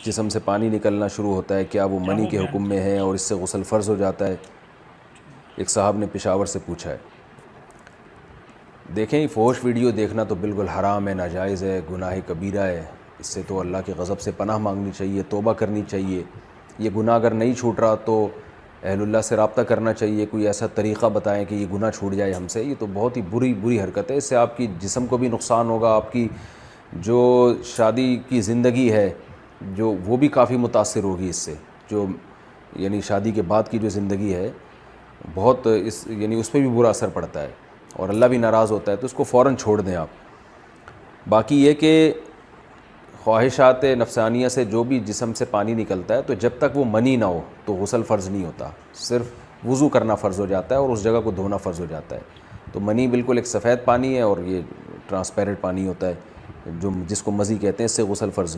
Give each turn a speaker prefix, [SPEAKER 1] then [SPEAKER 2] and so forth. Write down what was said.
[SPEAKER 1] जिस्म से पानी निकलना शुरू होता है, क्या वो
[SPEAKER 2] क्या
[SPEAKER 1] मनी
[SPEAKER 2] हो
[SPEAKER 1] के
[SPEAKER 2] गया?
[SPEAKER 1] हुक्म में है और इससे गुस्ल फ़र्ज़ हो जाता है? एक साहब ने पेशावर से पूछा है। देखें, फ़ोश वीडियो देखना तो बिल्कुल हराम है, नाजायज़ है, गुनाह कबीरा है। इससे तो अल्लाह के गज़ब से पनाह मांगनी चाहिए, तौबा करनी चाहिए। ये गुनाह अगर नहीं छूट रहा तो अहलुल्लाह से रब्ता करना चाहिए, कोई ऐसा तरीक़ा बताएं कि ये गुनाह छूट जाए हमसे। ये तो बहुत ही बुरी बुरी हरकत है। इससे आपकी जिस्म को भी नुकसान होगा, आपकी जो शादी की ज़िंदगी है जो वो भी काफ़ी मुतासिर होगी इससे। जो यानी शादी के बाद की जो ज़िंदगी है बहुत इस यानी उस पर भी बुरा असर पड़ता है और अल्लाह भी नाराज़ होता है, तो उसको फ़ौरन छोड़ दें आप। बाकी ये कि ख्वाहिशात नफ़सानिया से जो भी जिस्म से पानी निकलता है, तो जब तक वो मनी ना हो तो गुस्ल फ़र्ज़ नहीं होता, सिर्फ़ वुज़ू करना फ़र्ज़ हो जाता है और उस जगह को धोना फ़र्ज़ हो जाता है। तो मनी बिल्कुल एक सफ़ेद पानी है और ये ट्रांसपेरेंट पानी होता है जो जिसको मज़ी कहते हैं, इससे गुस्ल फ़र्ज़ नहीं।